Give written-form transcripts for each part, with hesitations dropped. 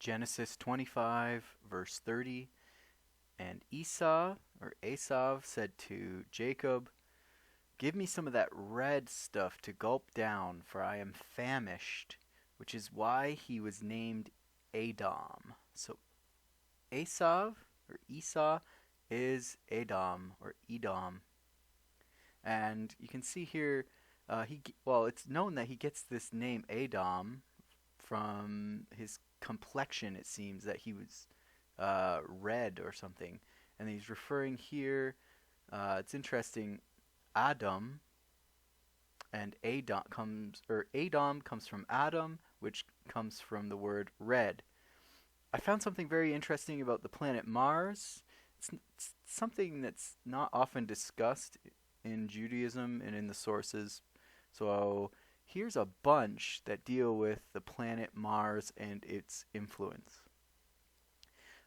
Genesis 25, verse 30. And Esau said to Jacob, "Give me some of that red stuff to gulp down, for I am famished," which is why he was named Edom. So Esau is Edom. And you can see here, it's known that he gets this name Edom from his complexion. It seems that he was red or something, and he's referring here. It's interesting. Adam and Edom comes from Adam, which comes from the word red. I found something very interesting about the planet Mars. It's something that's not often discussed in Judaism and in the sources. So here's a bunch that deal with the planet Mars and its influence.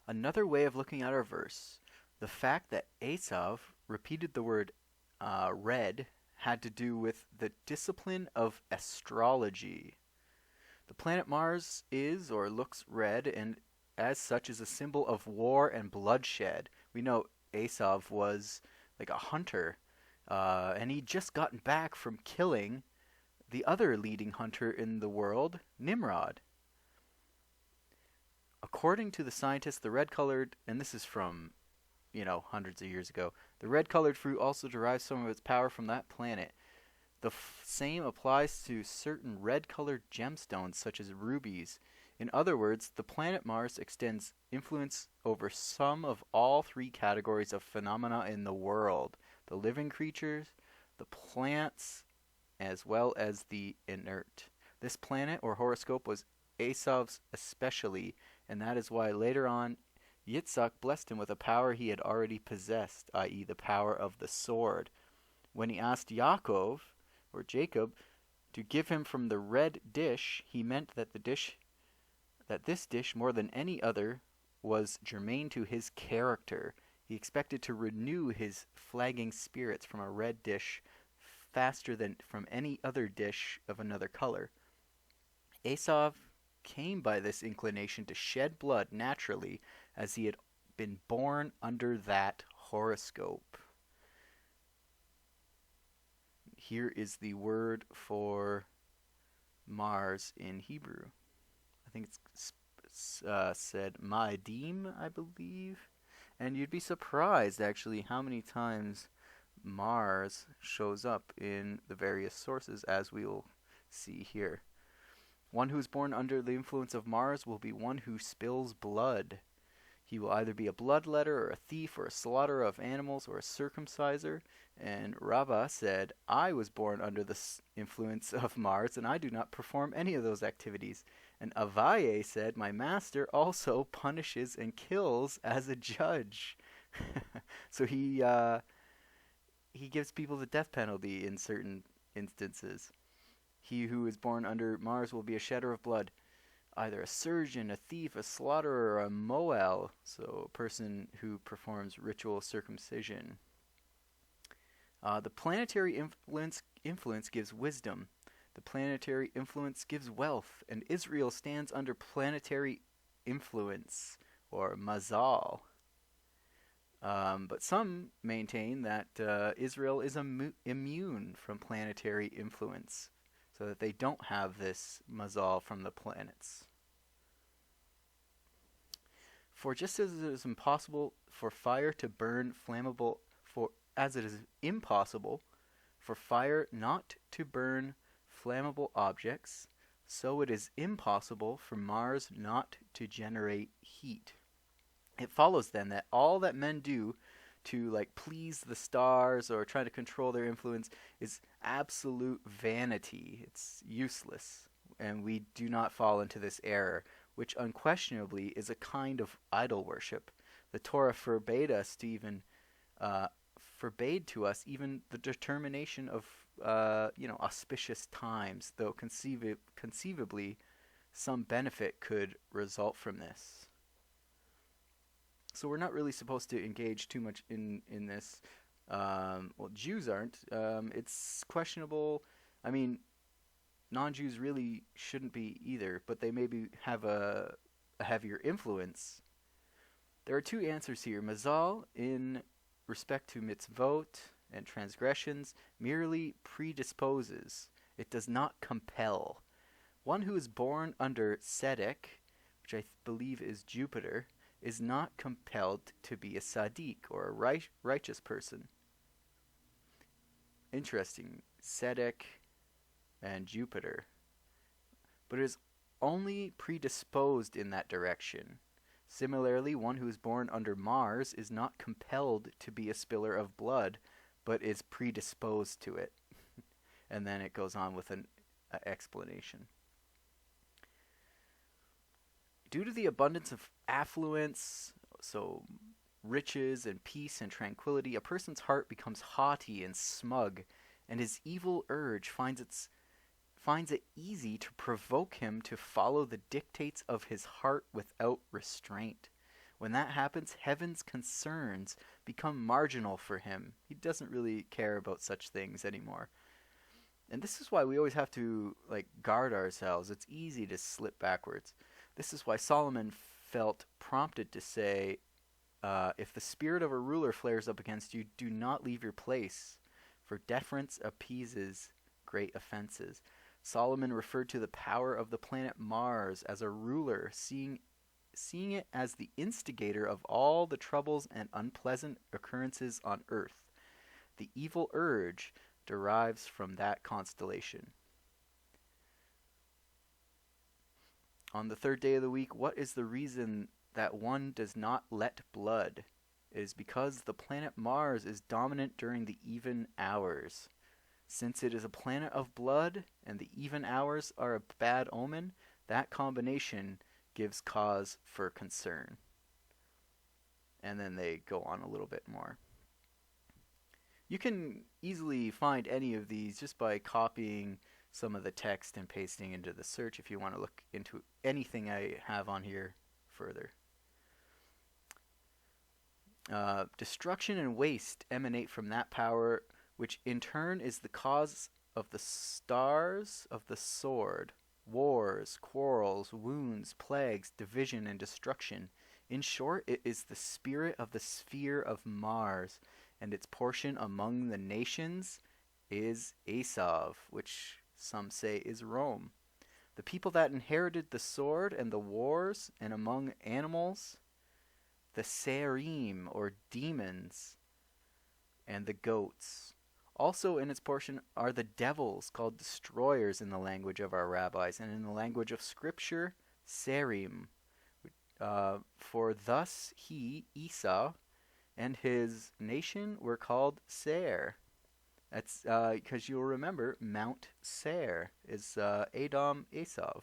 Another way of looking at our verse, the fact that Esau repeated the word red had to do with the discipline of astrology. The planet Mars is or looks red, and as such is a symbol of war and bloodshed. We know Esau was like a hunter, and he'd just gotten back from killing the other leading hunter in the world, Nimrod. According to the scientists, the red-colored, and this is from, hundreds of years ago, the red-colored fruit also derives some of its power from that planet. The same applies to certain red-colored gemstones, such as rubies. In other words, the planet Mars extends influence over some of all three categories of phenomena in the world: the living creatures, the plants, as well as the inert. This planet or horoscope was Esau's especially, and that is why later on Yitzhak blessed him with a power he had already possessed, i.e. the power of the sword. When he asked Yaakov, or Jacob, to give him from the red dish, he meant that this dish, more than any other, was germane to his character. He expected to renew his flagging spirits from a red dish faster than from any other dish of another color. Esau came by this inclination to shed blood naturally, as he had been born under that horoscope. Here is the word for Mars in Hebrew. I think it's said Ma'adim, I believe. And you'd be surprised, actually, how many times Mars shows up in the various sources, as we will see here. One who is born under the influence of Mars will be one who spills blood. He will either be a bloodletter or a thief or a slaughterer of animals or a circumciser. And Rabbah said, "I was born under the influence of Mars, and I do not perform any of those activities." And Avaye said, "My master also punishes and kills as a judge." So he gives people the death penalty in certain instances. He who is born under Mars will be a shedder of blood, either a surgeon, a thief, a slaughterer, or a moel, so a person who performs ritual circumcision. The planetary influence gives wisdom. The planetary influence gives wealth, and Israel stands under planetary influence, or mazal. But some maintain that Israel is immune from planetary influence, so that they don't have this mazal from the planets. For just as it is impossible for fire to burn flammable, as it is impossible for fire not to burn flammable objects, so it is impossible for Mars not to generate heat. It follows then that all that men do to please the stars or try to control their influence is absolute vanity. It's useless, and we do not fall into this error, which unquestionably is a kind of idol worship. The Torah forbade to us even the determination of auspicious times, though conceivably some benefit could result from this. So we're not really supposed to engage too much in this. Jews aren't. It's questionable. I mean, non-Jews really shouldn't be either, but they maybe have a a heavier influence. There are two answers here. Mazal, in respect to mitzvot and transgressions, merely predisposes. It does not compel. One who is born under Sedek, which I believe is Jupiter, is not compelled to be a Sadiq, or a righteous person. Interesting. Sedek and Jupiter. But it is only predisposed in that direction. Similarly, one who is born under Mars is not compelled to be a spiller of blood, but is predisposed to it. And then it goes on with an explanation. Due to the abundance of affluence, so riches and peace and tranquility, a person's heart becomes haughty and smug, and his evil urge finds it easy to provoke him to follow the dictates of his heart without restraint. When that happens, heaven's concerns become marginal for him. He doesn't really care about such things anymore. And this is why we always have to guard ourselves. It's easy to slip backwards. This is why Solomon felt prompted to say, if the spirit of a ruler flares up against you, do not leave your place, for deference appeases great offenses. Solomon referred to the power of the planet Mars as a ruler, seeing it as the instigator of all the troubles and unpleasant occurrences on Earth. The evil urge derives from that constellation. On the third day of the week, what is the reason that one does not let blood? It is because the planet Mars is dominant during the even hours. Since it is a planet of blood and the even hours are a bad omen, that combination gives cause for concern. And then they go on a little bit more. You can easily find any of these just by copying some of the text and pasting into the search if you want to look into anything I have on here further. Destruction and waste emanate from that power, which in turn is the cause of the stars of the sword, wars, quarrels, wounds, plagues, division, and destruction. In short, it is the spirit of the sphere of Mars, and its portion among the nations is Esau, which some say is Rome. The people that inherited the sword and the wars, and among animals, the Serim, or demons, and the goats. Also in its portion are the devils, called destroyers in the language of our rabbis, and in the language of Scripture, Serim. For thus he, Esau, and his nation were called Seir. That's because you'll remember Mount Seir is Edom, Esau.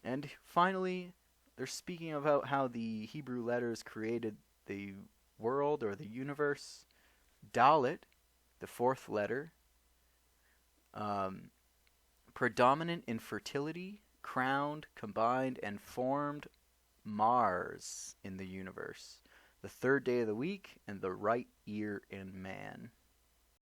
And finally, they're speaking about how the Hebrew letters created the world or the universe. Dalet, the fourth letter, predominant in fertility, crowned, combined, and formed Mars in the universe, the third day of the week, and the right ear in man.